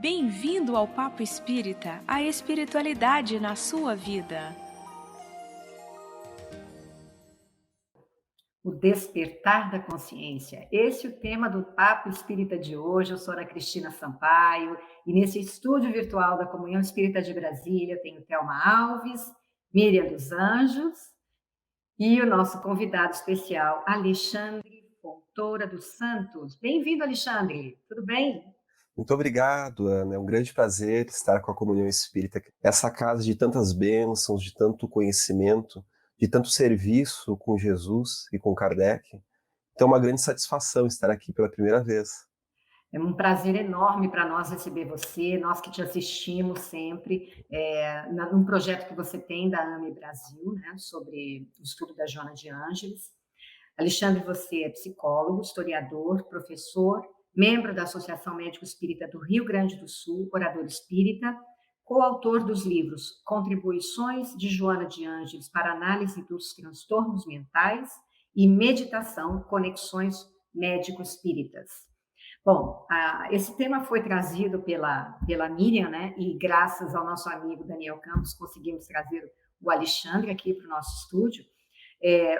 Bem-vindo ao Papo Espírita, a espiritualidade na sua vida. O despertar da consciência. Esse é o tema do Papo Espírita de hoje. Eu sou Ana Cristina Sampaio e nesse estúdio virtual da Comunhão Espírita de Brasília tenho Thelma Alves, Miriam dos Anjos e o nosso convidado especial, Alexandre Fontoura dos Santos. Bem-vindo, Alexandre. Tudo bem? Muito obrigado, Ana. É um grande prazer estar com a Comunhão Espírita. Essa casa de tantas bênçãos, de tanto conhecimento, de tanto serviço com Jesus e com Kardec. Então é uma grande satisfação estar aqui pela primeira vez. É um prazer enorme para nós receber você, nós que te assistimos sempre, num projeto que você tem da AME Brasil, né, sobre o estudo da Joana de Ângeles. Alexandre, você é psicólogo, historiador, professor, membro da Associação Médico Espírita do Rio Grande do Sul, orador espírita, coautor dos livros Contribuições de Joana de Ângeles para Análise dos Transtornos Mentais e Meditação, Conexões Médico-Espíritas. Bom, esse tema foi trazido pela Miriam, né? E graças ao nosso amigo Daniel Campos, conseguimos trazer o Alexandre aqui para o nosso estúdio.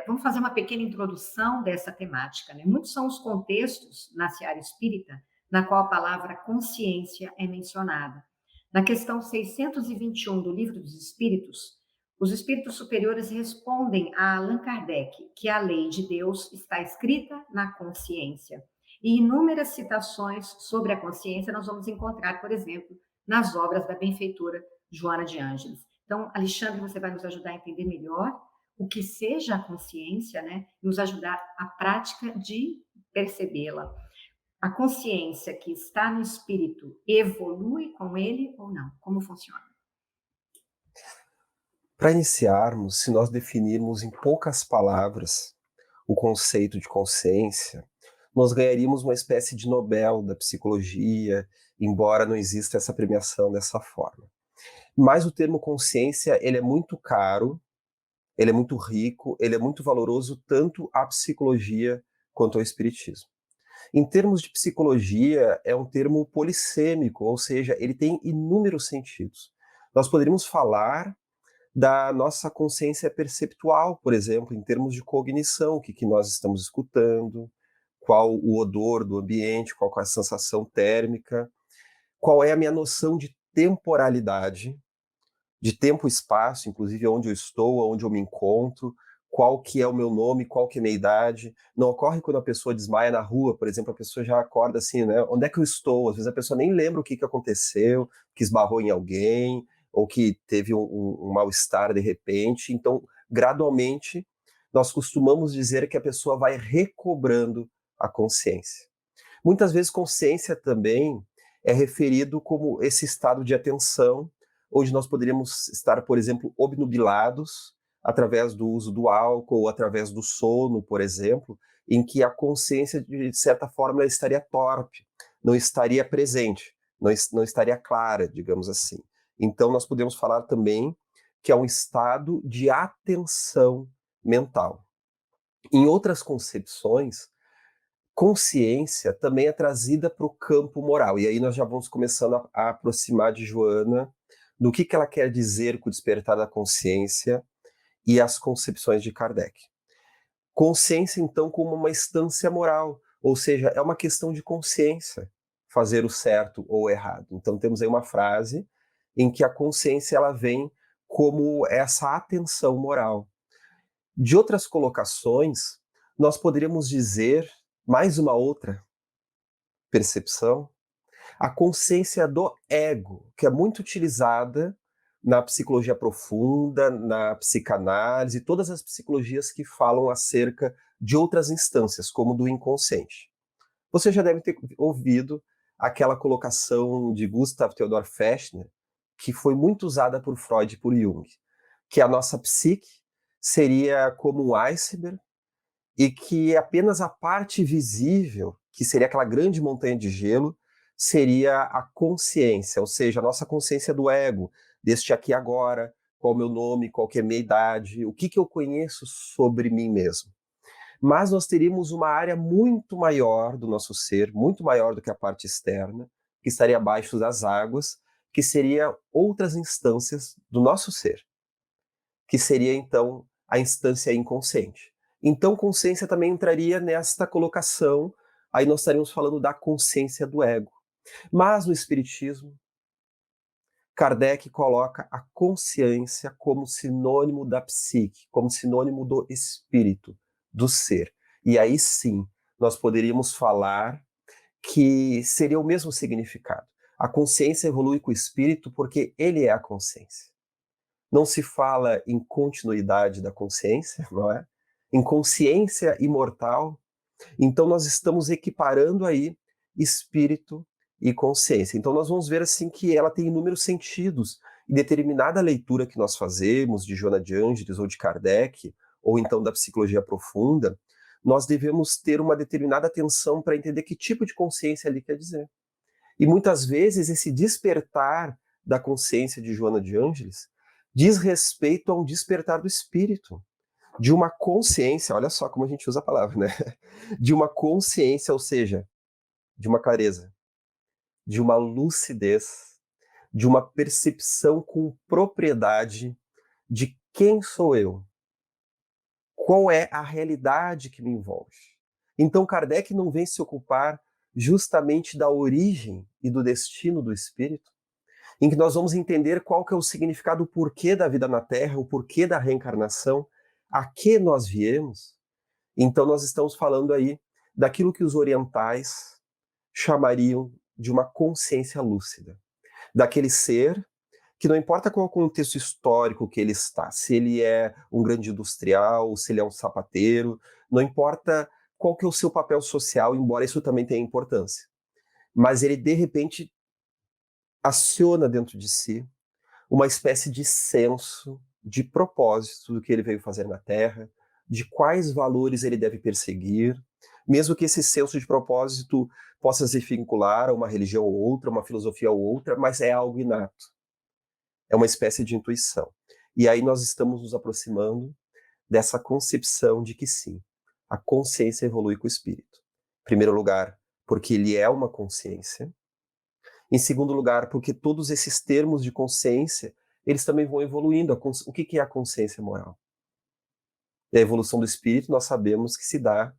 Vamos fazer uma pequena introdução dessa temática, né? Muitos são os contextos na seara espírita na qual a palavra consciência é mencionada. Na questão 621 do Livro dos Espíritos, os espíritos superiores respondem a Allan Kardec que a lei de Deus está escrita na consciência. E inúmeras citações sobre a consciência nós vamos encontrar, por exemplo, nas obras da benfeitora Joana de Ângeles. Então, Alexandre, você vai nos ajudar a entender melhor o que seja a consciência, né? Nos ajudar a prática de percebê-la. A consciência que está no espírito evolui com ele ou não? Como funciona? Para iniciarmos, se nós definirmos em poucas palavras o conceito de consciência, nós ganharíamos uma espécie de Nobel da psicologia, embora não exista essa premiação dessa forma. Mas o termo consciência, ele é muito caro, ele é muito rico, ele é muito valoroso tanto à psicologia quanto ao espiritismo. Em termos de psicologia, é um termo polissêmico, ou seja, ele tem inúmeros sentidos. Nós poderíamos falar da nossa consciência perceptual, por exemplo, em termos de cognição, o que nós estamos escutando, qual o odor do ambiente, qual é a sensação térmica, qual é a minha noção de temporalidade, de tempo e espaço, inclusive onde eu estou, onde eu me encontro, qual que é o meu nome, qual que é a minha idade. Não ocorre quando a pessoa desmaia na rua, por exemplo, a pessoa já acorda assim, né? Onde é que eu estou? Às vezes a pessoa nem lembra o que aconteceu, que esbarrou em alguém, ou que teve um mal-estar de repente. Então, gradualmente, nós costumamos dizer que a pessoa vai recobrando a consciência. Muitas vezes consciência também é referido como esse estado de atenção, onde nós poderíamos estar, por exemplo, obnubilados através do uso do álcool ou através do sono, por exemplo, em que a consciência, de certa forma, ela estaria torpe, não estaria presente, não estaria clara, digamos assim. Então, nós podemos falar também que é um estado de atenção mental. Em outras concepções, consciência também é trazida para o campo moral. E aí nós já vamos começando a aproximar de Joana do que ela quer dizer com o despertar da consciência e as concepções de Kardec. Consciência, então, como uma instância moral, ou seja, é uma questão de consciência, fazer o certo ou o errado. Então temos aí uma frase em que a consciência ela vem como essa atenção moral. De outras colocações, nós poderíamos dizer mais uma outra percepção, a consciência do ego, que é muito utilizada na psicologia profunda, na psicanálise, todas as psicologias que falam acerca de outras instâncias, como do inconsciente. Você já deve ter ouvido aquela colocação de Gustav Theodor Fechner, que foi muito usada por Freud e por Jung, que a nossa psique seria como um iceberg e que apenas a parte visível, que seria aquela grande montanha de gelo, seria a consciência, ou seja, a nossa consciência do ego, deste aqui e agora, qual é o meu nome, qual que é a minha idade, o que eu conheço sobre mim mesmo. Mas nós teríamos uma área muito maior do nosso ser, muito maior do que a parte externa, que estaria abaixo das águas, que seria outras instâncias do nosso ser, que seria então a instância inconsciente. Então, consciência também entraria nesta colocação, aí nós estaríamos falando da consciência do ego. Mas no Espiritismo, Kardec coloca a consciência como sinônimo da psique, como sinônimo do espírito, do ser. E aí sim, nós poderíamos falar que seria o mesmo significado. A consciência evolui com o espírito porque ele é a consciência. Não se fala em continuidade da consciência, não é? Em consciência imortal. Então nós estamos equiparando aí espírito e consciência. Então nós vamos ver assim que ela tem inúmeros sentidos. E determinada leitura que nós fazemos de Joana de Ângeles ou de Kardec, ou então da psicologia profunda, nós devemos ter uma determinada atenção para entender que tipo de consciência ali quer dizer. E muitas vezes esse despertar da consciência de Joana de Ângeles diz respeito a um despertar do espírito, de uma consciência, olha só como a gente usa a palavra, né? De uma consciência, ou seja, de uma clareza, de uma lucidez, de uma percepção com propriedade de quem sou eu, qual é a realidade que me envolve. Então Kardec não vem se ocupar justamente da origem e do destino do espírito, em que nós vamos entender qual que é o significado, o porquê da vida na Terra, o porquê da reencarnação, a que nós viemos. Então nós estamos falando aí daquilo que os orientais chamariam de uma consciência lúcida, daquele ser que não importa qual é o contexto histórico que ele está, se ele é um grande industrial, se ele é um sapateiro, não importa qual que é o seu papel social, embora isso também tenha importância. Mas ele, de repente, aciona dentro de si uma espécie de senso de propósito do que ele veio fazer na Terra, de quais valores ele deve perseguir, mesmo que esse senso de propósito possa se vincular a uma religião ou outra, uma filosofia ou outra, mas é algo inato. É uma espécie de intuição. E aí nós estamos nos aproximando dessa concepção de que sim, a consciência evolui com o espírito. Em primeiro lugar, porque ele é uma consciência. Em segundo lugar, porque todos esses termos de consciência, eles também vão evoluindo. O que é a consciência moral? E a evolução do espírito, nós sabemos que se dá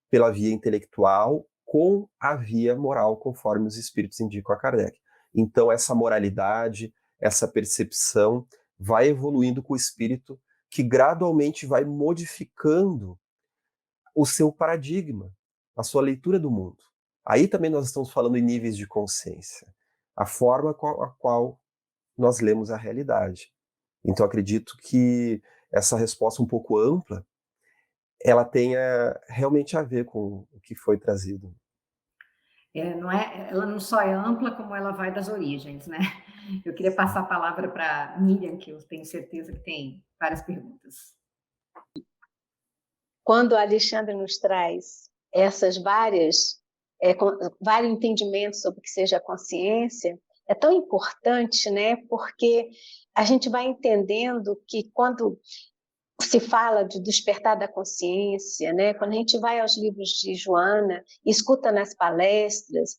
pela via intelectual com a via moral, conforme os espíritos indicam a Kardec. Então, essa moralidade, essa percepção vai evoluindo com o espírito, que gradualmente vai modificando o seu paradigma, a sua leitura do mundo. Aí também nós estamos falando em níveis de consciência, a forma a qual nós lemos a realidade. Então acredito que essa resposta um pouco ampla, ela tenha realmente a ver com o que foi trazido. Não é, ela não só é ampla, como ela vai das origens, né? Eu queria passar a palavra para Miriam, que eu tenho certeza que tem várias perguntas. Quando o Alexandre nos traz essas vários entendimentos sobre o que seja a consciência, é tão importante, né? Porque a gente vai entendendo que quando se fala de despertar da consciência, né? Quando a gente vai aos livros de Joana, escuta nas palestras,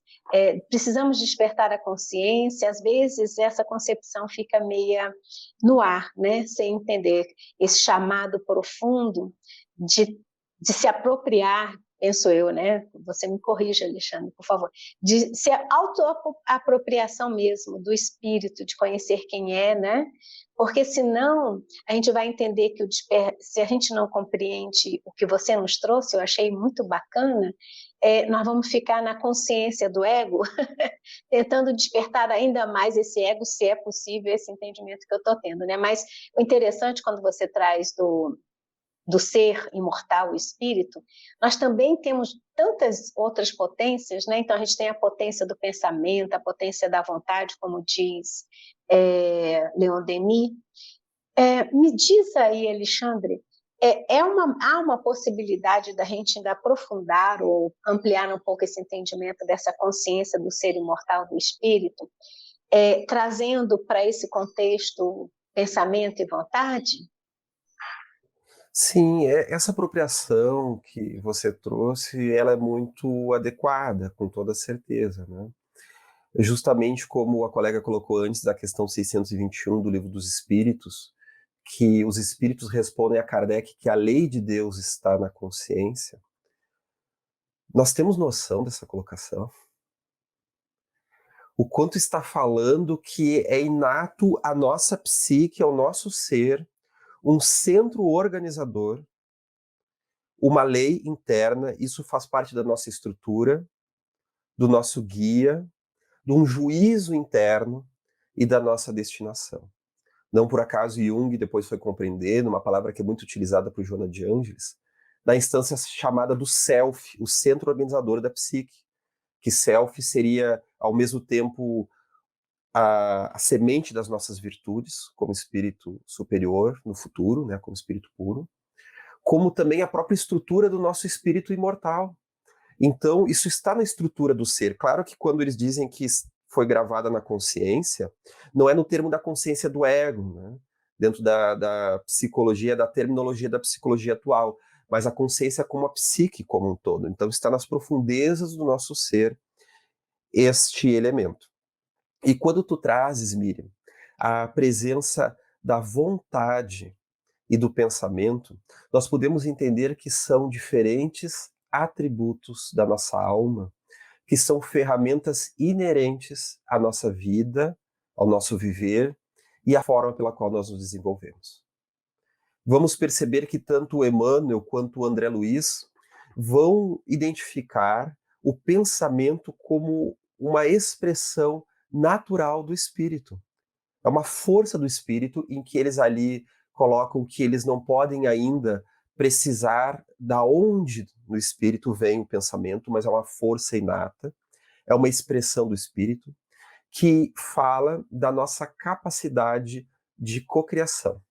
precisamos despertar a consciência, às vezes essa concepção fica meia no ar, né? Sem entender esse chamado profundo de se apropriar, penso eu, né? Você me corrija, Alexandre, por favor, de ser autoapropriação mesmo do espírito, de conhecer quem é, né? Porque senão a gente vai entender que se a gente não compreende o que você nos trouxe, eu achei muito bacana, nós vamos ficar na consciência do ego, tentando despertar ainda mais esse ego, se é possível esse entendimento que eu estou tendo, né? Mas o interessante quando você traz do ser imortal, o espírito, nós também temos tantas outras potências, né? Então a gente tem a potência do pensamento, a potência da vontade, como diz Leon Denis. Me diz aí, Alexandre, há uma possibilidade da gente ainda aprofundar ou ampliar um pouco esse entendimento dessa consciência do ser imortal, do espírito, trazendo para esse contexto pensamento e vontade? Sim, essa apropriação que você trouxe, ela é muito adequada, com toda certeza, né? Justamente como a colega colocou antes da questão 621 do Livro dos Espíritos, que os espíritos respondem a Kardec que a lei de Deus está na consciência. Nós temos noção dessa colocação? O quanto está falando que é inato à nossa psique, ao nosso ser, um centro organizador, uma lei interna, isso faz parte da nossa estrutura, do nosso guia, de um juízo interno e da nossa destinação. Não por acaso Jung depois foi compreender, numa palavra que é muito utilizada por Joana de Ângeles, na instância chamada do self, o centro organizador da psique, que self seria, ao mesmo tempo, a semente das nossas virtudes, como espírito superior no futuro, né, como espírito puro, como também a própria estrutura do nosso espírito imortal. Então, isso está na estrutura do ser. Claro que quando eles dizem que foi gravada na consciência, não é no termo da consciência do ego, né? Dentro da psicologia, da terminologia da psicologia atual, mas a consciência como a psique como um todo. Então, está nas profundezas do nosso ser este elemento. E quando tu trazes, Miriam, a presença da vontade e do pensamento, nós podemos entender que são diferentes atributos da nossa alma, que são ferramentas inerentes à nossa vida, ao nosso viver e à forma pela qual nós nos desenvolvemos. Vamos perceber que tanto o Emmanuel quanto o André Luiz vão identificar o pensamento como uma expressão natural do espírito. É uma força do espírito em que eles ali colocam que eles não podem ainda precisar da onde no espírito vem o pensamento, mas é uma força inata, é uma expressão do espírito que fala da nossa capacidade de cocriação.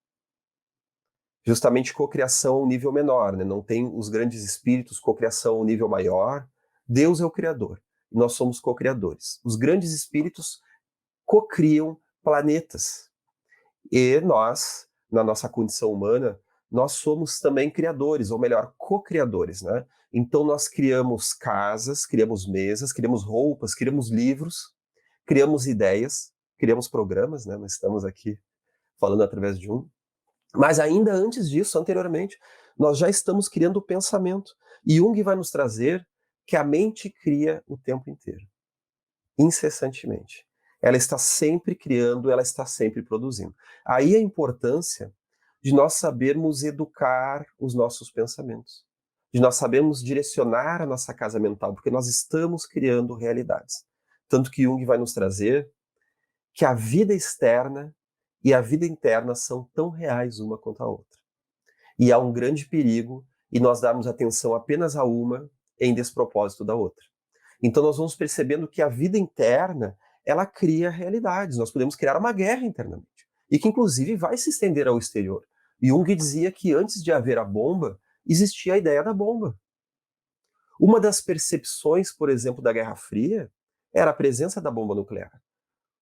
Justamente cocriação a um nível menor, né? Não tem os grandes espíritos, cocriação a um nível maior. Deus é o criador, e nós somos cocriadores. Os grandes espíritos cocriam planetas. E nós, na nossa condição humana, nós somos também criadores, ou melhor, co-criadores, né? Então nós criamos casas, criamos mesas, criamos roupas, criamos livros, criamos ideias, criamos programas, né? Nós estamos aqui falando através de um. Mas ainda antes disso, anteriormente, nós já estamos criando o pensamento. E Jung vai nos trazer que a mente cria o tempo inteiro, incessantemente. Ela está sempre criando, ela está sempre produzindo. Aí a importância de nós sabermos educar os nossos pensamentos, de nós sabermos direcionar a nossa casa mental, porque nós estamos criando realidades. Tanto que Jung vai nos trazer que a vida externa e a vida interna são tão reais uma quanto a outra. E há um grande perigo em nós darmos atenção apenas a uma em despropósito da outra. Então nós vamos percebendo que a vida interna, ela cria realidades. Nós podemos criar uma guerra internamente. E que inclusive vai se estender ao exterior. Jung dizia que antes de haver a bomba, existia a ideia da bomba. Uma das percepções, por exemplo, da Guerra Fria, era a presença da bomba nuclear.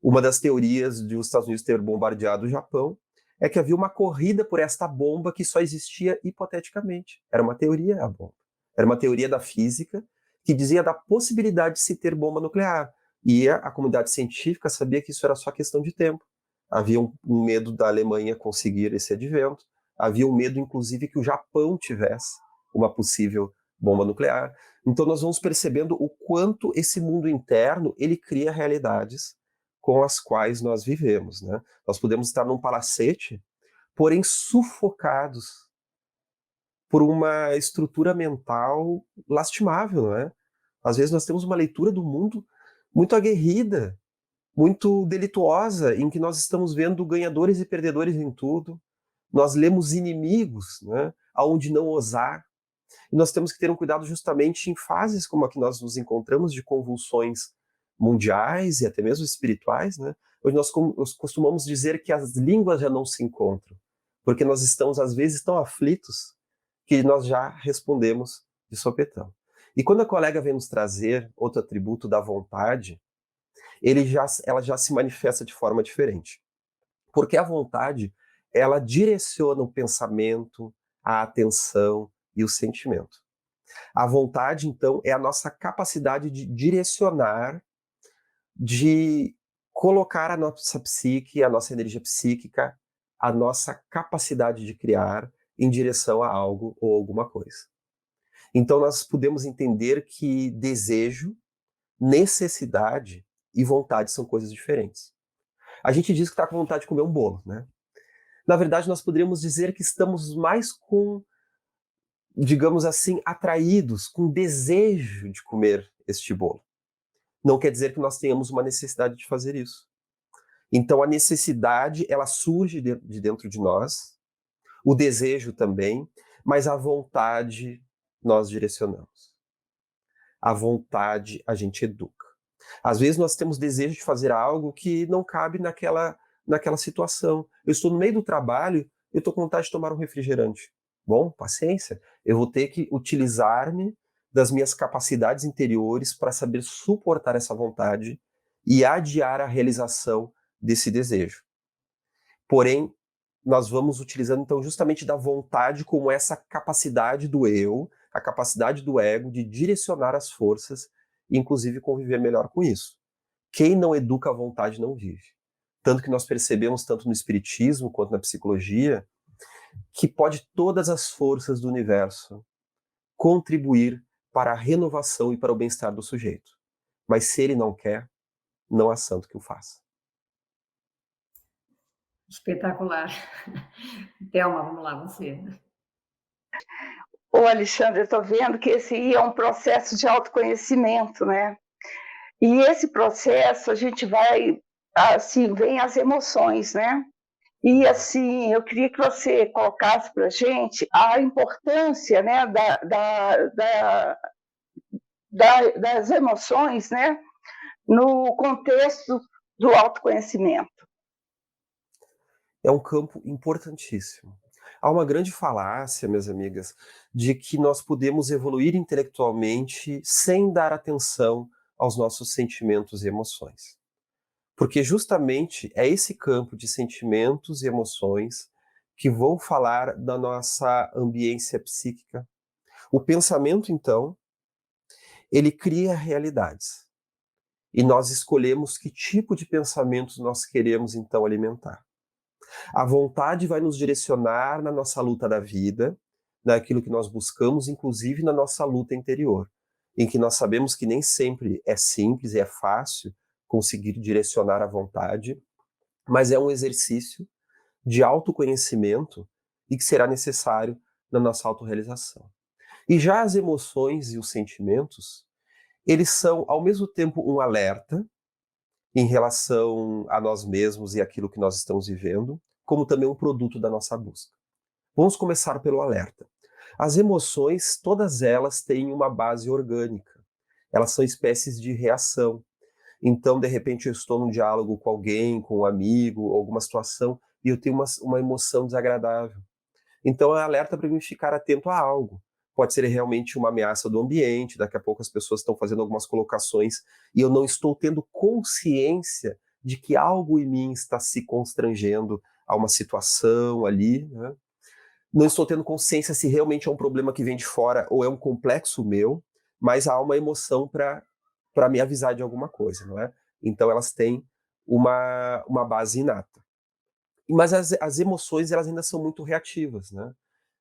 Uma das teorias de os Estados Unidos ter bombardeado o Japão é que havia uma corrida por esta bomba que só existia hipoteticamente. Era uma teoria, a bomba. Era uma teoria da física que dizia da possibilidade de se ter bomba nuclear. E a comunidade científica sabia que isso era só questão de tempo. Havia um medo da Alemanha conseguir esse advento. Havia um medo, inclusive, que o Japão tivesse uma possível bomba nuclear. Então nós vamos percebendo o quanto esse mundo interno ele cria realidades com as quais nós vivemos, né? Nós podemos estar num palacete, porém sufocados por uma estrutura mental lastimável, não é? Às vezes nós temos uma leitura do mundo muito aguerrida, muito delituosa, em que nós estamos vendo ganhadores e perdedores em tudo. Nós lemos inimigos, né? Aonde não ousar. E nós temos que ter um cuidado justamente em fases como a que nós nos encontramos de convulsões mundiais e até mesmo espirituais, né? Hoje nós costumamos dizer que as línguas já não se encontram, porque nós estamos às vezes tão aflitos que nós já respondemos de sopetão. E quando a colega vem nos trazer outro atributo da vontade, ela já se manifesta de forma diferente. Porque a vontade, ela direciona o pensamento, a atenção e o sentimento. A vontade, então, é a nossa capacidade de direcionar de colocar a nossa psique, a nossa energia psíquica, a nossa capacidade de criar em direção a algo ou alguma coisa. Então nós podemos entender que desejo, necessidade e vontade são coisas diferentes. A gente diz que está com vontade de comer um bolo, né? Na verdade, nós poderíamos dizer que estamos mais com, digamos assim, atraídos, com desejo de comer este bolo. Não quer dizer que nós tenhamos uma necessidade de fazer isso. Então a necessidade, ela surge de dentro de nós, o desejo também, mas a vontade nós direcionamos. A vontade a gente educa. Às vezes nós temos desejo de fazer algo que não cabe naquela situação. Eu estou no meio do trabalho, eu estou com vontade de tomar um refrigerante. Bom, paciência, eu vou ter que utilizar-me das minhas capacidades interiores para saber suportar essa vontade e adiar a realização desse desejo. Porém, nós vamos utilizando então justamente da vontade como essa capacidade do eu, a capacidade do ego de direcionar as forças e inclusive conviver melhor com isso. Quem não educa a vontade não vive. Tanto que nós percebemos tanto no espiritismo quanto na psicologia que pode todas as forças do universo contribuir para a renovação e para o bem-estar do sujeito. Mas se ele não quer, não há santo que o faça. Espetacular. Thelma, vamos lá, você. Ô, Alexandre, eu estou vendo que esse aí é um processo de autoconhecimento, né? E esse processo a gente vai, assim, vem as emoções, né? E, assim, eu queria que você colocasse para a gente a importância, né, das emoções, né, no contexto do autoconhecimento. É um campo importantíssimo. Há uma grande falácia, minhas amigas, de que nós podemos evoluir intelectualmente sem dar atenção aos nossos sentimentos e emoções. Porque justamente é esse campo de sentimentos e emoções que vão falar da nossa ambiência psíquica. O pensamento, então, ele cria realidades. E nós escolhemos que tipo de pensamentos nós queremos, então, alimentar. A vontade vai nos direcionar na nossa luta da vida, naquilo que nós buscamos, inclusive na nossa luta interior, em que nós sabemos que nem sempre é simples e é fácil conseguir direcionar a vontade, mas é um exercício de autoconhecimento e que será necessário na nossa autorrealização. E já as emoções e os sentimentos, eles são ao mesmo tempo um alerta em relação a nós mesmos e aquilo que nós estamos vivendo, como também um produto da nossa busca. Vamos começar pelo alerta. As emoções, todas elas têm uma base orgânica. Elas são espécies de reação. Então, de repente, eu estou num diálogo com alguém, com um amigo, alguma situação, e eu tenho uma emoção desagradável. Então, é alerta para mim ficar atento a algo. Pode ser realmente uma ameaça do ambiente, daqui a pouco as pessoas estão fazendo algumas colocações e eu não estou tendo consciência de que algo em mim está se constrangendo a uma situação ali, né? Não estou tendo consciência se realmente é um problema que vem de fora ou é um complexo meu, mas há uma emoção para me avisar de alguma coisa, não é? Então elas têm uma base inata. Mas as emoções, elas ainda são muito reativas, né?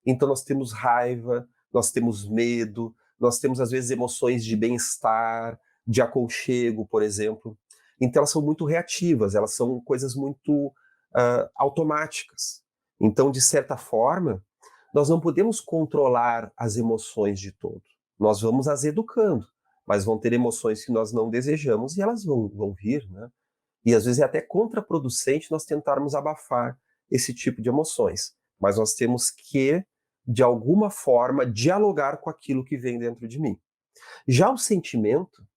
Então nós temos raiva, nós temos medo, nós temos às vezes emoções de bem-estar, de aconchego, por exemplo. Então elas são muito reativas, elas são coisas muito automáticas. Então, de certa forma, nós não podemos controlar as emoções de todo. Nós vamos as educando, mas vão ter emoções que nós não desejamos e elas vão vir, né? E às vezes é até contraproducente nós tentarmos abafar esse tipo de emoções. Mas nós temos que, de alguma forma, dialogar com aquilo que vem dentro de mim. Já o sentimento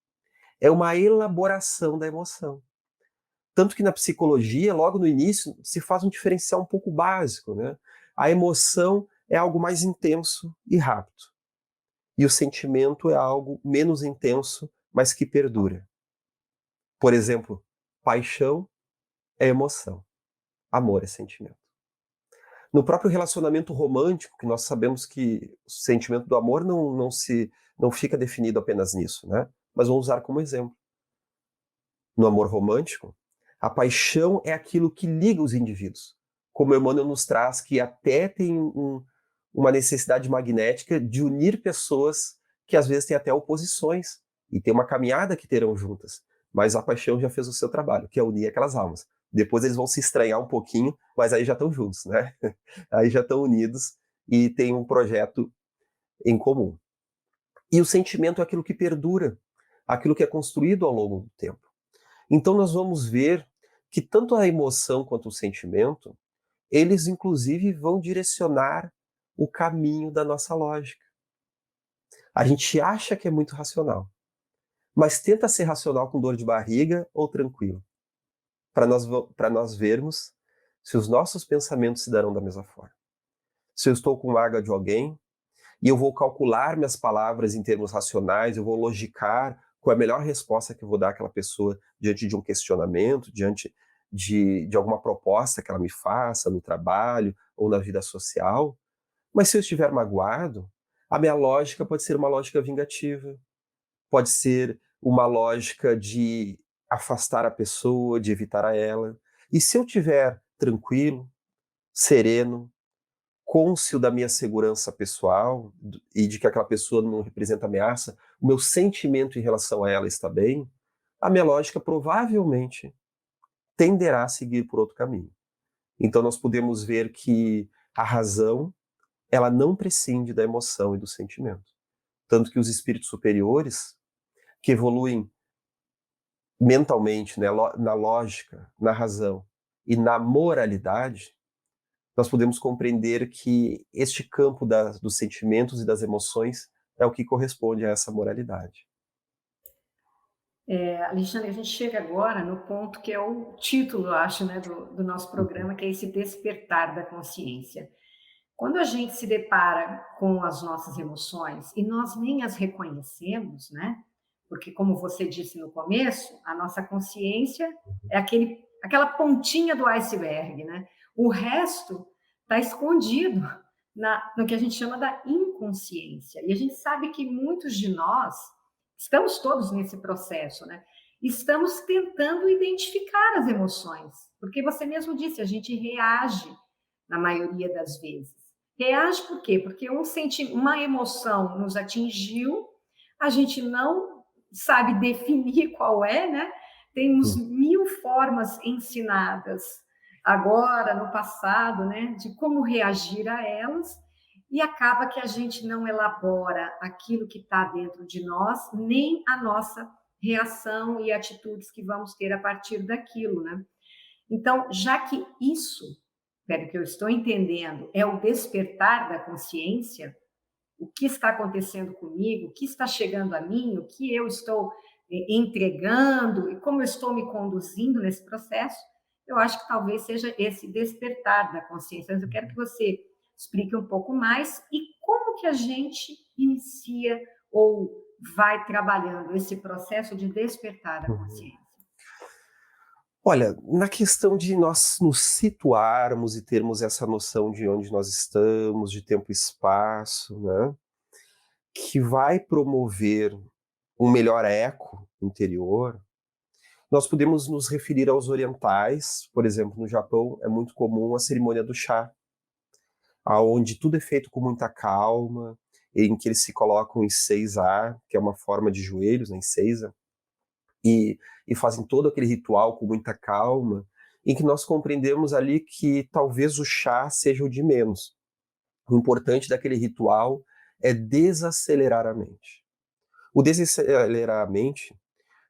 é uma elaboração da emoção. Tanto que na psicologia, logo no início, se faz um diferencial um pouco básico, né? A emoção é algo mais intenso e rápido. E o sentimento é algo menos intenso, mas que perdura. Por exemplo, paixão é emoção, amor é sentimento. No próprio relacionamento romântico, que nós sabemos que o sentimento do amor não fica definido apenas nisso, né? Mas vamos usar como exemplo. no amor romântico, a paixão é aquilo que liga os indivíduos. Como Emmanuel nos traz, que até tem uma necessidade magnética de unir pessoas que às vezes têm até oposições, e tem uma caminhada que terão juntas. Mas a paixão já fez o seu trabalho, que é unir aquelas almas. Depois eles vão se estranhar um pouquinho, mas aí já estão juntos, né? Aí já estão unidos e tem um projeto em comum. E o sentimento é aquilo que perdura, aquilo que é construído ao longo do tempo. Então nós vamos ver que tanto a emoção quanto o sentimento, eles inclusive vão direcionar o caminho da nossa lógica. A gente acha que é muito racional, mas tenta ser racional com dor de barriga ou tranquilo, para nós vermos se os nossos pensamentos se darão da mesma forma. Se eu estou com mágoa de alguém, e eu vou calcular minhas palavras em termos racionais, eu vou logicar qual é a melhor resposta que eu vou dar àquela pessoa diante de um questionamento, diante de alguma proposta que ela me faça no trabalho ou na vida social. Mas se eu estiver magoado, a minha lógica pode ser uma lógica vingativa, pode ser uma lógica de afastar a pessoa, de evitar a ela. E se eu estiver tranquilo, sereno, cônscio da minha segurança pessoal e de que aquela pessoa não representa ameaça, o meu sentimento em relação a ela está bem, a minha lógica provavelmente tenderá a seguir por outro caminho. Então nós podemos ver que a razão, ela não prescinde da emoção e do sentimento. Tanto que os espíritos superiores, que evoluem mentalmente, né, na lógica, na razão e na moralidade, nós podemos compreender que este campo dos sentimentos e das emoções é o que corresponde a essa moralidade. Alexandre, a gente chega agora no ponto que é o título, eu acho, né, do nosso programa, que é esse despertar da consciência. Quando a gente se depara com as nossas emoções e nós nem as reconhecemos, né? Porque, como você disse no começo, a nossa consciência é aquela pontinha do iceberg, né? O resto está escondido no que a gente chama da inconsciência. E a gente sabe que muitos de nós estamos todos nesse processo, né? Estamos tentando identificar as emoções, porque você mesmo disse, a gente reage na maioria das vezes. Reage por quê? Porque uma emoção nos atingiu, a gente não sabe definir qual é, né? Temos 1000 formas ensinadas agora, no passado, né? De como reagir a elas, e acaba que a gente não elabora aquilo que está dentro de nós, nem a nossa reação e atitudes que vamos ter a partir daquilo, né? Então, já que isso, pelo que eu estou entendendo, é o despertar da consciência, o que está acontecendo comigo, o que está chegando a mim, o que eu estou entregando e como eu estou me conduzindo nesse processo, eu acho que talvez seja esse despertar da consciência. Mas eu quero que você explique um pouco mais e como que a gente inicia ou vai trabalhando esse processo de despertar da consciência. Olha, na questão de nós nos situarmos e termos essa noção de onde nós estamos, de tempo e espaço, né, que vai promover um melhor eco interior, nós podemos nos referir aos orientais. Por exemplo, no Japão é muito comum a cerimônia do chá, onde tudo é feito com muita calma, em que eles se colocam em seiza, que é uma forma de joelhos, né, em seiza, e fazem todo aquele ritual com muita calma, em que nós compreendemos ali que talvez o chá seja o de menos. O importante daquele ritual é desacelerar a mente. O desacelerar a mente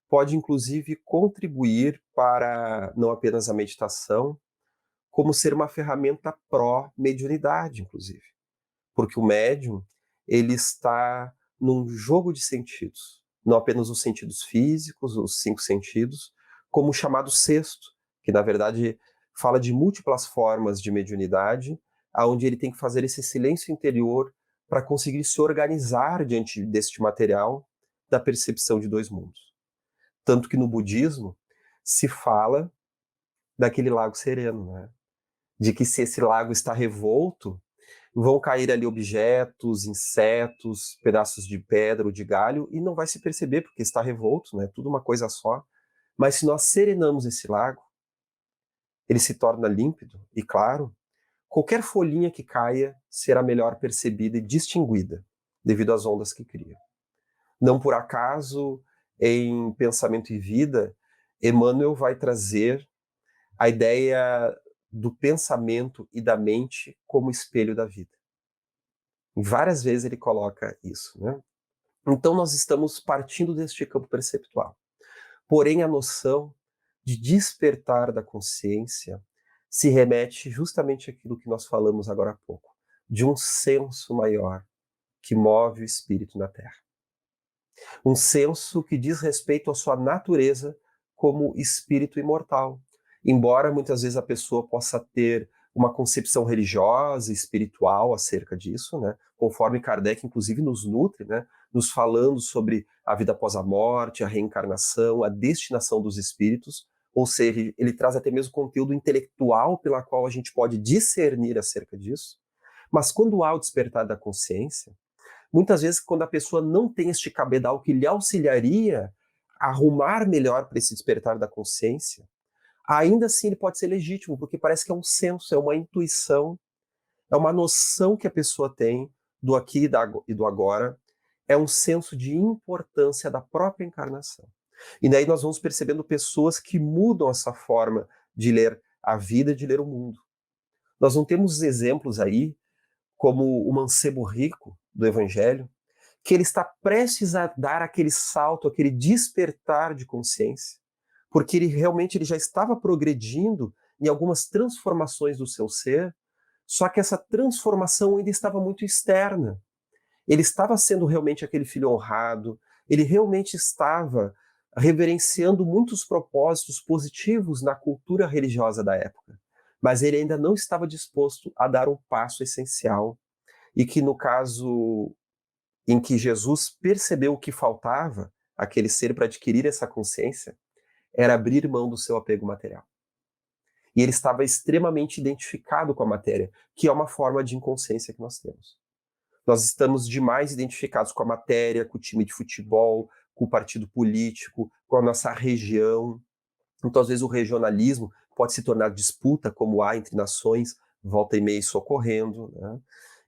pode, inclusive, contribuir para não apenas a meditação, como ser uma ferramenta pró-mediunidade, inclusive. Porque o médium, ele está num jogo de sentidos. Não apenas os sentidos físicos, os 5 sentidos, como o chamado sexto, que na verdade fala de múltiplas formas de mediunidade, onde ele tem que fazer esse silêncio interior para conseguir se organizar diante deste material da percepção de 2 mundos. Tanto que no budismo se fala daquele lago sereno, né? De que se esse lago está revolto, vão cair ali objetos, insetos, pedaços de pedra ou de galho, e não vai se perceber porque está revolto, né? Tudo uma coisa só. Mas se nós serenamos esse lago, ele se torna límpido e claro, qualquer folhinha que caia será melhor percebida e distinguida, devido às ondas que cria. Não por acaso, em Pensamento e Vida, Emmanuel vai trazer a ideia do pensamento e da mente como espelho da vida. E várias vezes ele coloca isso, né? Então nós estamos partindo deste campo perceptual. Porém, a noção de despertar da consciência se remete justamente àquilo que nós falamos agora há pouco, de um senso maior que move o espírito na Terra. Um senso que diz respeito à sua natureza como espírito imortal. Embora muitas vezes a pessoa possa ter uma concepção religiosa, espiritual acerca disso, né? Conforme Kardec, inclusive, nos nutre, né? Nos falando sobre a vida após a morte, a reencarnação, a destinação dos espíritos, ou seja, ele traz até mesmo conteúdo intelectual pela qual a gente pode discernir acerca disso. Mas quando há o despertar da consciência, muitas vezes quando a pessoa não tem este cabedal que lhe auxiliaria a arrumar melhor para esse despertar da consciência, ainda assim ele pode ser legítimo, porque parece que é um senso, é uma intuição, é uma noção que a pessoa tem do aqui e do agora, é um senso de importância da própria encarnação. E daí nós vamos percebendo pessoas que mudam essa forma de ler a vida, de ler o mundo. Nós não temos exemplos aí, como o mancebo rico do Evangelho, que ele está prestes a dar aquele salto, aquele despertar de consciência, porque ele realmente já estava progredindo em algumas transformações do seu ser, só que essa transformação ainda estava muito externa. Ele estava sendo realmente aquele filho honrado, ele realmente estava reverenciando muitos propósitos positivos na cultura religiosa da época, mas ele ainda não estava disposto a dar um passo essencial, e que no caso em que Jesus percebeu o que faltava àquele ser para adquirir essa consciência, era abrir mão do seu apego material. E ele estava extremamente identificado com a matéria, que é uma forma de inconsciência que nós temos. Nós estamos demais identificados com a matéria, com o time de futebol, com o partido político, com a nossa região. Então, às vezes, o regionalismo pode se tornar disputa, como há entre nações, volta e meia isso ocorrendo, né?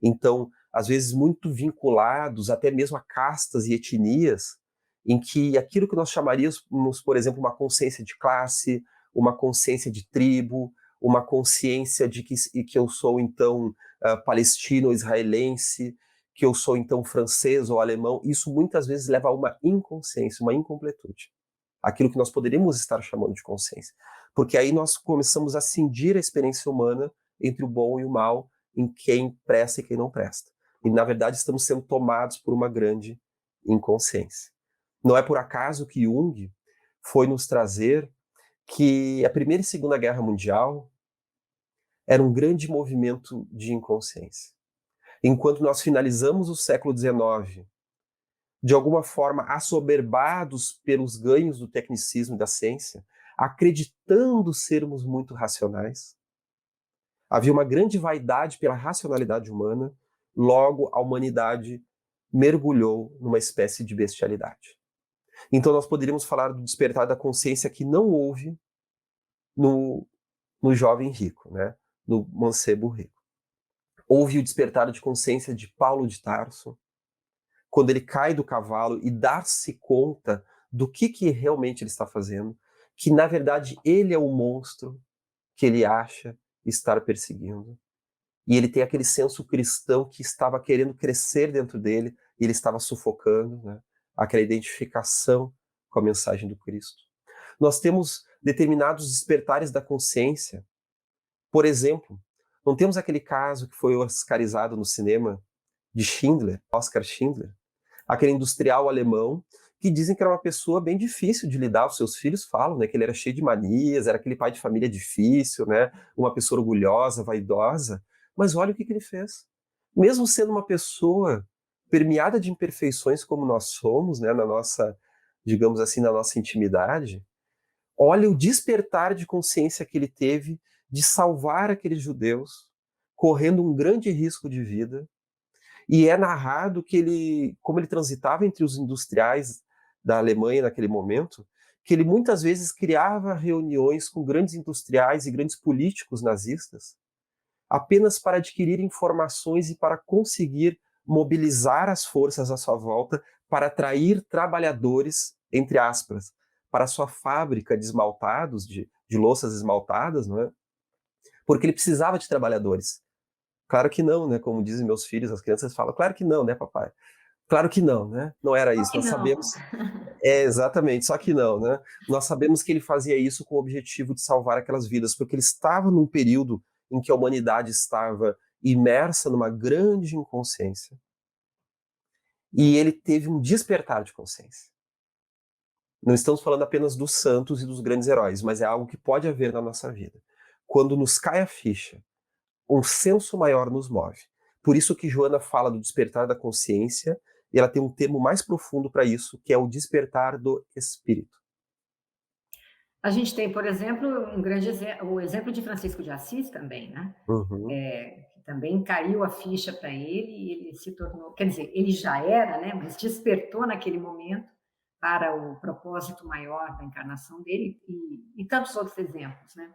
Então, às vezes, muito vinculados até mesmo a castas e etnias, em que aquilo que nós chamaríamos, por exemplo, uma consciência de classe, uma consciência de tribo, uma consciência de que eu sou, então, palestino ou israelense, que eu sou, então, francês ou alemão, isso muitas vezes leva a uma inconsciência, uma incompletude. Aquilo que nós poderíamos estar chamando de consciência. Porque aí nós começamos a cindir a experiência humana entre o bom e o mal, em quem presta e quem não presta. E, na verdade, estamos sendo tomados por uma grande inconsciência. Não é por acaso que Jung foi nos trazer que a Primeira e Segunda Guerra Mundial era um grande movimento de inconsciência. Enquanto nós finalizamos o século XIX, de alguma forma assoberbados pelos ganhos do tecnicismo e da ciência, acreditando sermos muito racionais, havia uma grande vaidade pela racionalidade humana, logo a humanidade mergulhou numa espécie de bestialidade. Então nós poderíamos falar do despertar da consciência que não houve no jovem rico, né? No mancebo rico. Houve o despertar de consciência de Paulo de Tarso, quando ele cai do cavalo e dá-se conta do que realmente ele está fazendo, que na verdade ele é o monstro que ele acha estar perseguindo. E ele tem aquele senso cristão que estava querendo crescer dentro dele, e ele estava sufocando, né? Aquela identificação com a mensagem do Cristo. Nós temos determinados despertares da consciência. Por exemplo, não temos aquele caso que foi oscarizado no cinema de Schindler, Oskar Schindler, aquele industrial alemão que dizem que era uma pessoa bem difícil de lidar. Os seus filhos falam, né, que ele era cheio de manias, era aquele pai de família difícil, né, uma pessoa orgulhosa, vaidosa. Mas olha o que ele fez. Mesmo sendo uma pessoa permeada de imperfeições como nós somos, né, na nossa, digamos assim, na nossa intimidade, olha o despertar de consciência que ele teve de salvar aqueles judeus, correndo um grande risco de vida. E é narrado que ele, como ele transitava entre os industriais da Alemanha naquele momento, que ele muitas vezes criava reuniões com grandes industriais e grandes políticos nazistas apenas para adquirir informações e para conseguir mobilizar as forças à sua volta para atrair trabalhadores, entre aspas, para a sua fábrica de esmaltados, de louças esmaltadas, não é? Porque ele precisava de trabalhadores. Claro que não, né? Como dizem meus filhos, as crianças falam, claro que não, né, papai? Claro que não, né? Não era isso. Nós sabemos. Exatamente, só que não, né? Nós sabemos que ele fazia isso com o objetivo de salvar aquelas vidas, porque ele estava num período em que a humanidade estava imersa numa grande inconsciência e ele teve um despertar de consciência. Não estamos falando apenas dos santos e dos grandes heróis, mas é algo que pode haver na nossa vida. Quando nos cai a ficha, um senso maior nos move. Por isso que Joana fala do despertar da consciência, e ela tem um termo mais profundo para isso, que é o despertar do espírito. A gente tem, por exemplo, o exemplo de Francisco de Assis também, né? Uhum. Que também caiu a ficha para ele e ele se tornou, quer dizer, ele já era, né? Mas despertou naquele momento para o propósito maior da encarnação dele e tantos outros exemplos, né?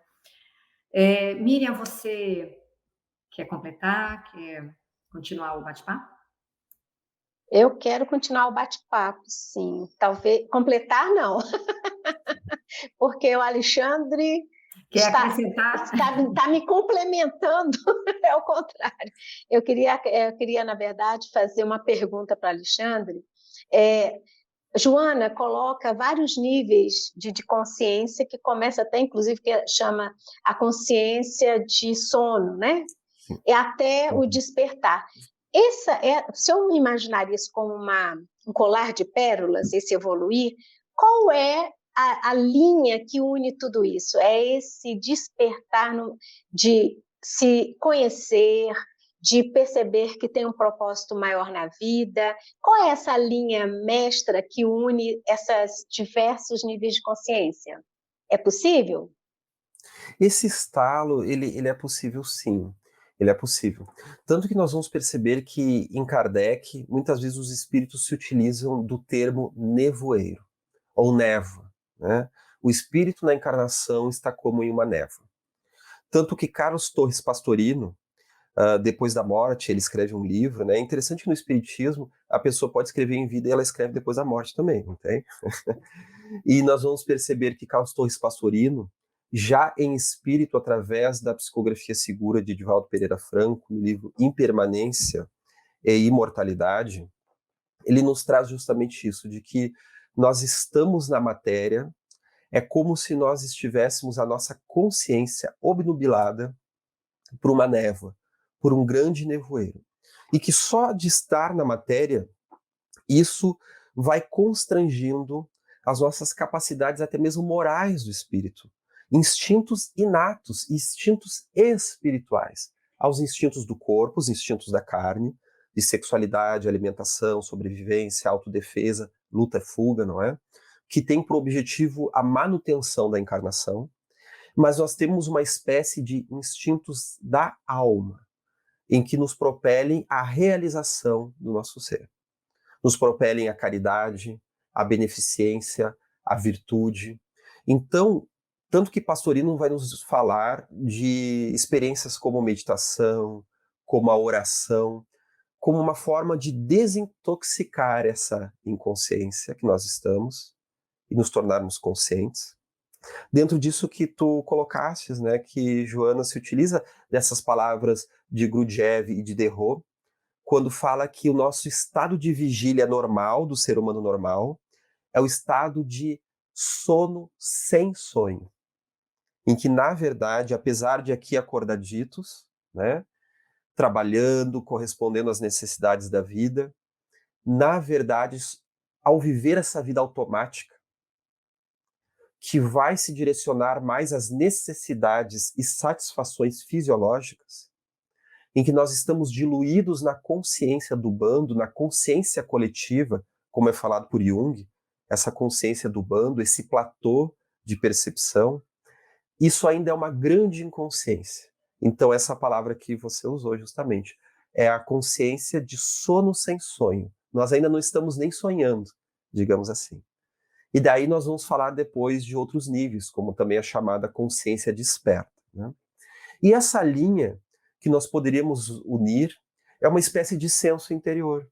Miriam, você quer completar? Quer continuar o bate-papo? Eu quero continuar o bate-papo, sim. Talvez completar, não. Porque o Alexandre quer acrescentar? Está me complementando, é o contrário. Eu queria, na verdade, fazer uma pergunta para Alexandre. Joana coloca vários níveis de consciência, que começa até, inclusive, que chama a consciência de sono, né? E até o despertar. Se eu imaginar isso como um colar de pérolas, esse evoluir, qual é a linha que une tudo isso? É esse despertar de se conhecer, de perceber que tem um propósito maior na vida? Qual é essa linha mestra que une esses diversos níveis de consciência? É possível? Esse estalo, ele é possível sim. Ele é possível. Tanto que nós vamos perceber que em Kardec, muitas vezes os espíritos se utilizam do termo nevoeiro, ou névoa, né? O espírito na encarnação está como em uma névoa. Tanto que Carlos Torres Pastorino, depois da morte, ele escreve um livro, né? É interessante que no espiritismo a pessoa pode escrever em vida e ela escreve depois da morte também, não tem? E nós vamos perceber que Carlos Torres Pastorino, já em espírito, através da psicografia segura de Divaldo Pereira Franco, no livro Impermanência e Imortalidade, ele nos traz justamente isso, de que nós estamos na matéria, é como se nós estivéssemos a nossa consciência obnubilada por uma névoa, por um grande nevoeiro. E que só de estar na matéria, isso vai constrangindo as nossas capacidades até mesmo morais do espírito. Instintos inatos, instintos espirituais, aos instintos do corpo, os instintos da carne, de sexualidade, alimentação, sobrevivência, autodefesa, luta e fuga, não é? Que tem por objetivo a manutenção da encarnação, mas nós temos uma espécie de instintos da alma, em que nos propelem à realização do nosso ser. Nos propelem à caridade, à beneficência, à virtude. Então, tanto que Pastorino vai nos falar de experiências como meditação, como a oração, como uma forma de desintoxicar essa inconsciência que nós estamos e nos tornarmos conscientes. Dentro disso que tu colocastes, né, que Joana se utiliza dessas palavras de Gurdjieff e de Derrot, quando fala que o nosso estado de vigília normal, do ser humano normal, é o estado de sono sem sonho. Em que, na verdade, apesar de aqui acordaditos, né, trabalhando, correspondendo às necessidades da vida, na verdade, ao viver essa vida automática, que vai se direcionar mais às necessidades e satisfações fisiológicas, em que nós estamos diluídos na consciência do bando, na consciência coletiva, como é falado por Jung, essa consciência do bando, esse platô de percepção, isso ainda é uma grande inconsciência. Então essa palavra que você usou justamente é a consciência de sono sem sonho. Nós ainda não estamos nem sonhando, digamos assim. E daí nós vamos falar depois de outros níveis, como também a chamada consciência desperta, né? E essa linha que nós poderíamos unir é uma espécie de senso interior,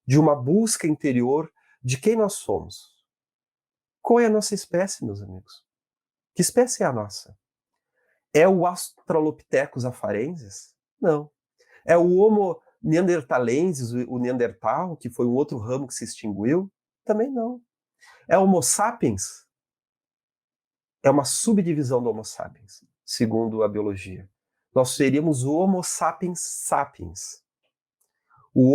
de uma busca interior de quem nós somos. Qual é a nossa espécie, meus amigos? Que espécie é a nossa? É o Australopithecus afarensis? Não. É o Homo neanderthalensis, o Neandertal, que foi um outro ramo que se extinguiu? Também não. É o Homo sapiens? É uma subdivisão do Homo sapiens, segundo a biologia. Nós seríamos o Homo sapiens sapiens. O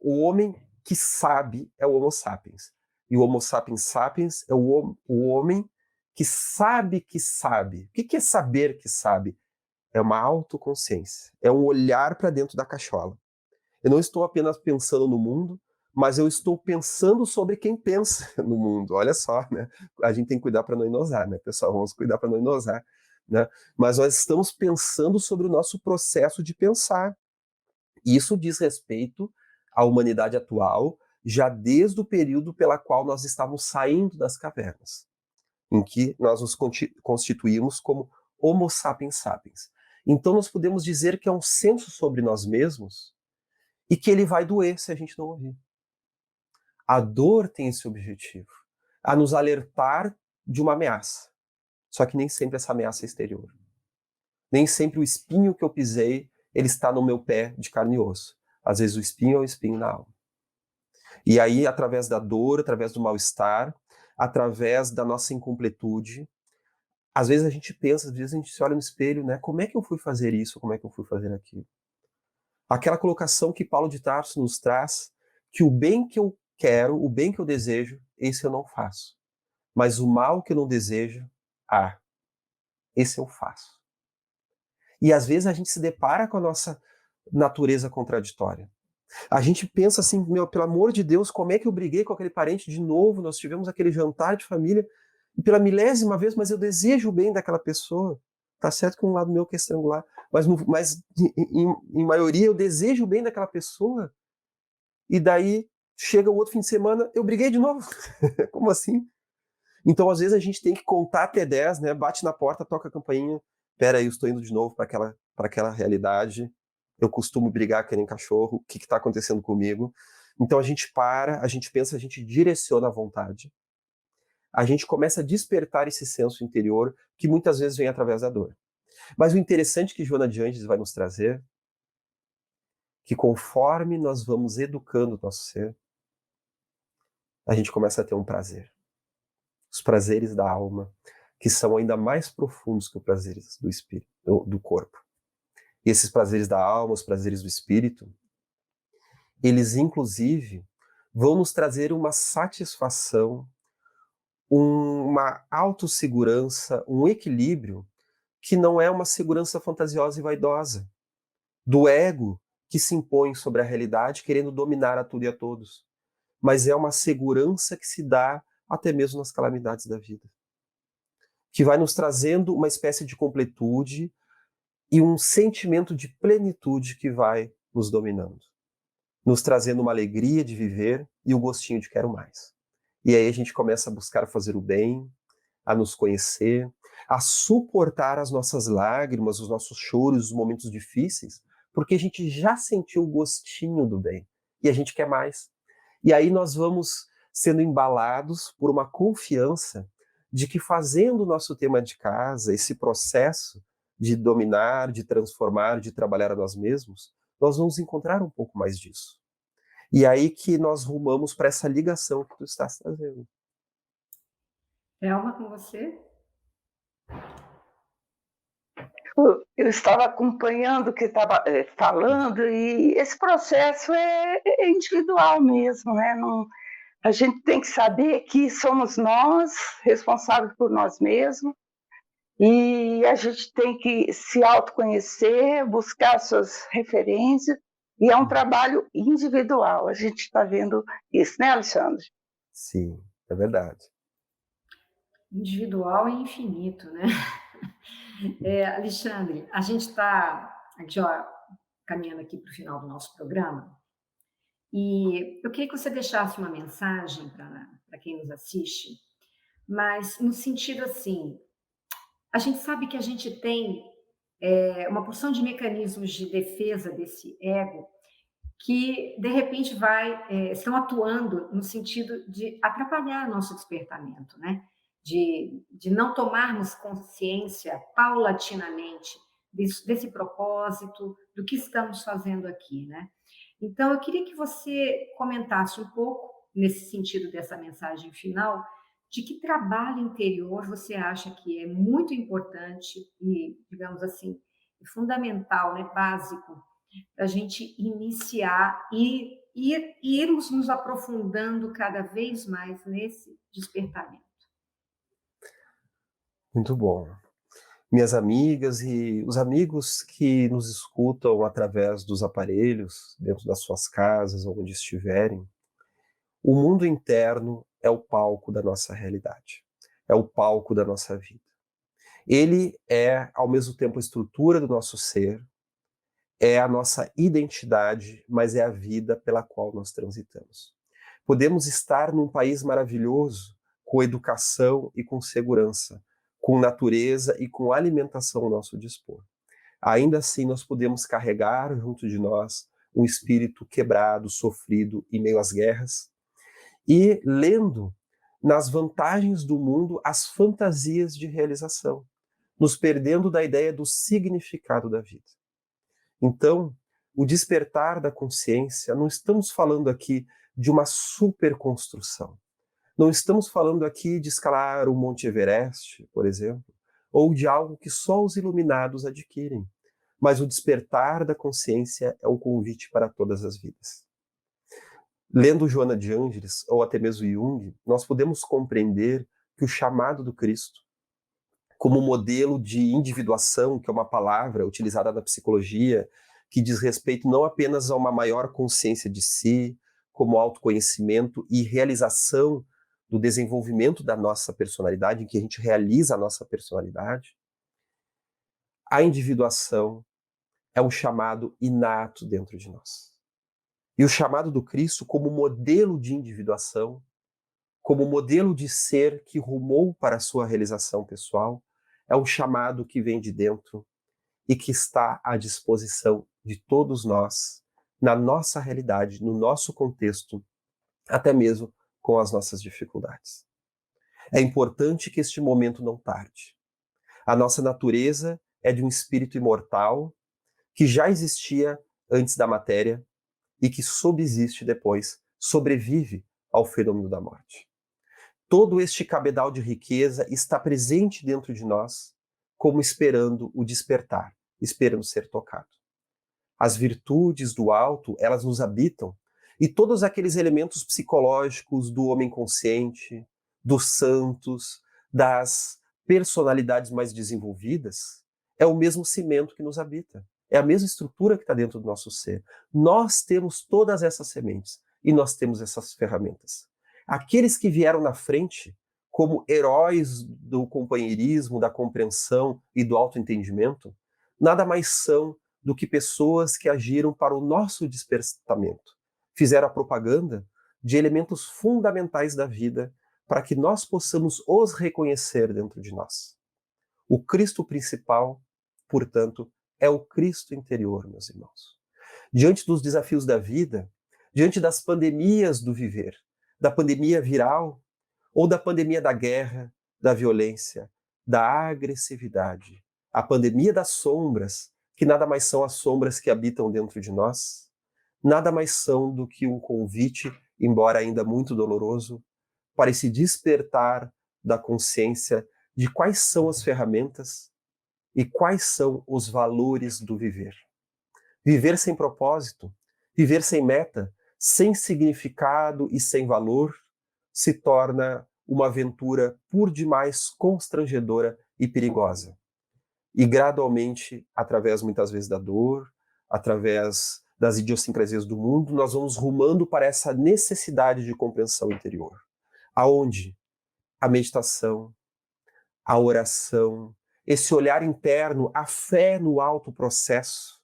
homem que sabe é o Homo sapiens. E o Homo sapiens sapiens é o homem que sabe que sabe. O que é saber que sabe? É uma autoconsciência. É um olhar para dentro da cachola. Eu não estou apenas pensando no mundo, mas eu estou pensando sobre quem pensa no mundo. Olha só, né? A gente tem que cuidar para não enosar, né, pessoal? Vamos cuidar para não enosar, né? Mas nós estamos pensando sobre o nosso processo de pensar. E isso diz respeito à humanidade atual, já desde o período pela qual nós estávamos saindo das cavernas, em que nós nos constituímos como Homo sapiens sapiens. Então nós podemos dizer que é um senso sobre nós mesmos e que ele vai doer se a gente não ouvir. A dor tem esse objetivo, a nos alertar de uma ameaça. Só que nem sempre essa ameaça é exterior. Nem sempre o espinho que eu pisei, ele está no meu pé de carne e osso. Às vezes o espinho é o espinho na alma. E aí, através da dor, através do mal-estar, através da nossa incompletude, às vezes a gente pensa, às vezes a gente se olha no espelho, né? Como é que eu fui fazer isso? Como é que eu fui fazer aquilo? Aquela colocação que Paulo de Tarso nos traz, que o bem que eu quero, o bem que eu desejo, esse eu não faço. Mas o mal que eu não desejo, esse eu faço. E às vezes a gente se depara com a nossa natureza contraditória. A gente pensa assim, meu, pelo amor de Deus, como é que eu briguei com aquele parente de novo? Nós tivemos aquele jantar de família, e pela milésima vez, mas eu desejo o bem daquela pessoa. Tá certo que um lado meu quer estrangular, mas em maioria eu desejo o bem daquela pessoa, e daí chega o outro fim de semana, eu briguei de novo. Como assim? Então, às vezes, a gente tem que contar até 10, né? Bate na porta, toca a campainha. Pera aí, eu estou indo de novo para aquela realidade. Eu costumo brigar que nem cachorro. O que está acontecendo comigo? Então, a gente para, a gente pensa, a gente direciona a vontade. A gente começa a despertar esse senso interior que muitas vezes vem através da dor. Mas o interessante que Joana de Ângeles vai nos trazer, que conforme nós vamos educando o nosso ser, a gente começa a ter um prazer. Os prazeres da alma, que são ainda mais profundos que os prazeres do espírito, do corpo. E esses prazeres da alma, os prazeres do espírito, eles inclusive vão nos trazer uma satisfação, uma autossegurança, um equilíbrio que não é uma segurança fantasiosa e vaidosa, do ego que se impõe sobre a realidade querendo dominar a tudo e a todos, mas é uma segurança que se dá até mesmo nas calamidades da vida, que vai nos trazendo uma espécie de completude e um sentimento de plenitude que vai nos dominando, nos trazendo uma alegria de viver e o gostinho de quero mais. E aí a gente começa a buscar fazer o bem, a nos conhecer, a suportar as nossas lágrimas, os nossos choros, os momentos difíceis, porque a gente já sentiu o gostinho do bem e a gente quer mais. E aí nós vamos sendo embalados por uma confiança de que fazendo o nosso tema de casa, esse processo de dominar, de transformar, de trabalhar a nós mesmos, nós vamos encontrar um pouco mais disso. E aí que nós rumamos para essa ligação que tu estás trazendo. Thelma, com você? Eu estava acompanhando o que estava falando, e esse processo é individual mesmo, né? Não, a gente tem que saber que somos nós responsáveis por nós mesmos, e a gente tem que se autoconhecer, buscar suas referências, e é um trabalho individual. A gente está vendo isso, né, Alexandre? Sim, é verdade. Individual e infinito, né? Alexandre, a gente está caminhando aqui para o final do nosso programa, e eu queria que você deixasse uma mensagem para quem nos assiste, mas no sentido assim, a gente sabe que a gente tem uma porção de mecanismos de defesa desse ego que, de repente, estão atuando no sentido de atrapalhar nosso despertamento, né? De não tomarmos consciência paulatinamente desse propósito, do que estamos fazendo aqui, né? Então, eu queria que você comentasse um pouco, nesse sentido dessa mensagem final, de que trabalho interior você acha que é muito importante e, digamos assim, fundamental, né, básico, para a gente iniciar e irmos nos aprofundando cada vez mais nesse despertamento. Muito bom. Minhas amigas e os amigos que nos escutam através dos aparelhos, dentro das suas casas, onde estiverem, o mundo interno é o palco da nossa realidade, é o palco da nossa vida. Ele é, ao mesmo tempo, a estrutura do nosso ser, é a nossa identidade, mas é a vida pela qual nós transitamos. Podemos estar num país maravilhoso, com educação e com segurança, com natureza e com alimentação ao nosso dispor. Ainda assim, nós podemos carregar junto de nós um espírito quebrado, sofrido, em meio às guerras, e lendo nas vantagens do mundo as fantasias de realização, nos perdendo da ideia do significado da vida. Então, o despertar da consciência, não estamos falando aqui de uma superconstrução. Não estamos falando aqui de escalar o Monte Everest, por exemplo, ou de algo que só os iluminados adquirem. Mas o despertar da consciência é um convite para todas as vidas. Lendo Joana de Ângeles, ou até mesmo Jung, nós podemos compreender que o chamado do Cristo, como modelo de individuação, que é uma palavra utilizada na psicologia, que diz respeito não apenas a uma maior consciência de si, como autoconhecimento e realização do desenvolvimento da nossa personalidade, em que a gente realiza a nossa personalidade. A individuação é um chamado inato dentro de nós. E o chamado do Cristo como modelo de individuação, como modelo de ser que rumou para a sua realização pessoal, é um chamado que vem de dentro e que está à disposição de todos nós, na nossa realidade, no nosso contexto, até mesmo com as nossas dificuldades. É importante que este momento não tarde. A nossa natureza é de um espírito imortal que já existia antes da matéria e que subsiste depois, sobrevive ao fenômeno da morte. Todo este cabedal de riqueza está presente dentro de nós, como esperando o despertar, esperando ser tocado. As virtudes do alto, elas nos habitam, e todos aqueles elementos psicológicos do homem consciente, dos santos, das personalidades mais desenvolvidas, é o mesmo cimento que nos habita. É a mesma estrutura que está dentro do nosso ser. Nós temos todas essas sementes e nós temos essas ferramentas. Aqueles que vieram na frente como heróis do companheirismo, da compreensão e do autoentendimento, nada mais são do que pessoas que agiram para o nosso despertamento. Fizeram a propaganda de elementos fundamentais da vida para que nós possamos os reconhecer dentro de nós. O Cristo principal, portanto, é o Cristo interior, meus irmãos. Diante dos desafios da vida, diante das pandemias do viver, da pandemia viral ou da pandemia da guerra, da violência, da agressividade, a pandemia das sombras, que nada mais são as sombras que habitam dentro de nós, nada mais são do que um convite, embora ainda muito doloroso, para esse despertar da consciência de quais são as ferramentas e quais são os valores do viver. Viver sem propósito, viver sem meta, sem significado e sem valor, se torna uma aventura por demais constrangedora e perigosa. E gradualmente, através muitas vezes da dor, através das idiosincrasias do mundo, nós vamos rumando para essa necessidade de compreensão interior. Aonde a meditação, a oração, esse olhar interno, a fé no autoprocesso,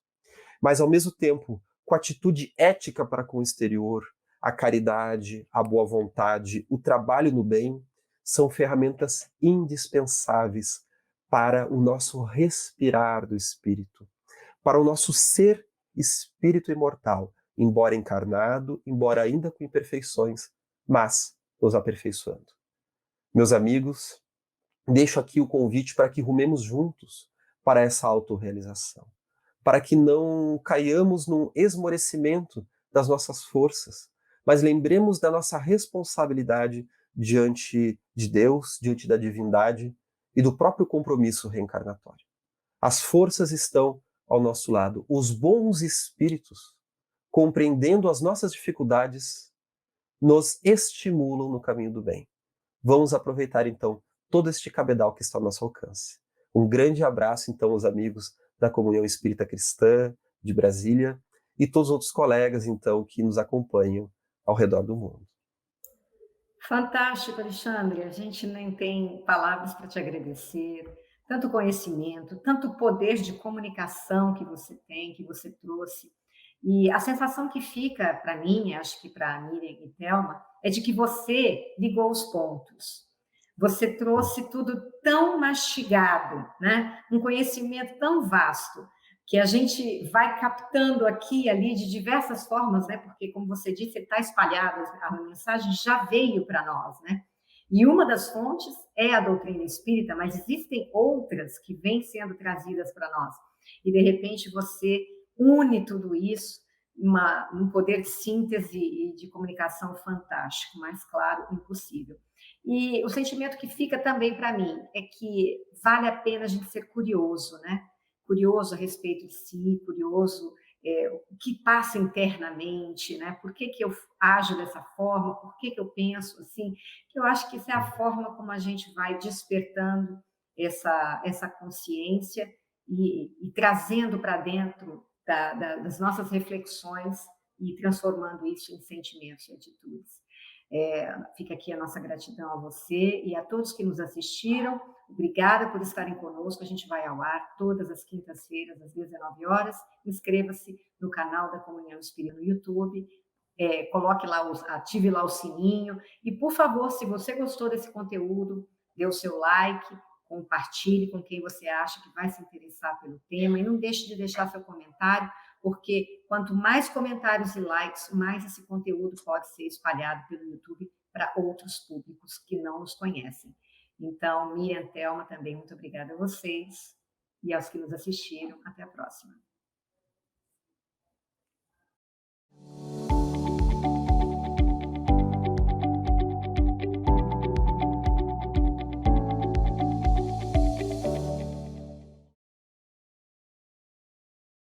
mas ao mesmo tempo com atitude ética para com o exterior, a caridade, a boa vontade, o trabalho no bem, são ferramentas indispensáveis para o nosso respirar do espírito, para o nosso ser espírito imortal, embora encarnado, embora ainda com imperfeições, mas nos aperfeiçoando. Meus amigos, deixo aqui o convite para que rumemos juntos para essa autorrealização, para que não caiamos num esmorecimento das nossas forças, mas lembremos da nossa responsabilidade diante de Deus, diante da divindade e do próprio compromisso reencarnatório. As forças estão ao nosso lado. Os bons espíritos, compreendendo as nossas dificuldades, nos estimulam no caminho do bem. Vamos aproveitar, então, todo este cabedal que está ao nosso alcance. Um grande abraço, então, aos amigos da Comunhão Espírita Cristã de Brasília e todos os outros colegas, então, que nos acompanham ao redor do mundo. Fantástico, Alexandre. A gente nem tem palavras para te agradecer. Tanto conhecimento, tanto poder de comunicação que você tem, que você trouxe. E a sensação que fica para mim, acho que para a Miriam e Thelma, é de que você ligou os pontos. Você trouxe tudo tão mastigado, né? Um conhecimento tão vasto, que a gente vai captando aqui e ali de diversas formas, né? Porque, como você disse, ele está espalhado, a mensagem já veio para nós, né? E uma das fontes é a doutrina espírita, mas existem outras que vêm sendo trazidas para nós. E, de repente, você une tudo isso um poder de síntese e de comunicação fantástico, mas, claro, impossível. E o sentimento que fica também para mim é que vale a pena a gente ser curioso, né? Curioso a respeito de si, curioso o que passa internamente, né? Por que eu ajo dessa forma, por que eu penso assim, que eu acho que isso é a forma como a gente vai despertando essa consciência e trazendo para dentro das nossas reflexões e transformando isso em sentimentos e atitudes. Fica aqui a nossa gratidão a você e a todos que nos assistiram. Obrigada por estarem conosco. A gente vai ao ar todas as quintas-feiras, às 19 horas. Inscreva-se no canal da Comunhão Espírita no YouTube. Coloque lá, ative lá o sininho. E, por favor, se você gostou desse conteúdo, dê o seu like, compartilhe com quem você acha que vai se interessar pelo tema. E não deixe de deixar seu comentário, porque quanto mais comentários e likes, mais esse conteúdo pode ser espalhado pelo YouTube para outros públicos que não nos conhecem. Então, Miriam, Thelma, também muito obrigada a vocês e aos que nos assistiram. Até a próxima.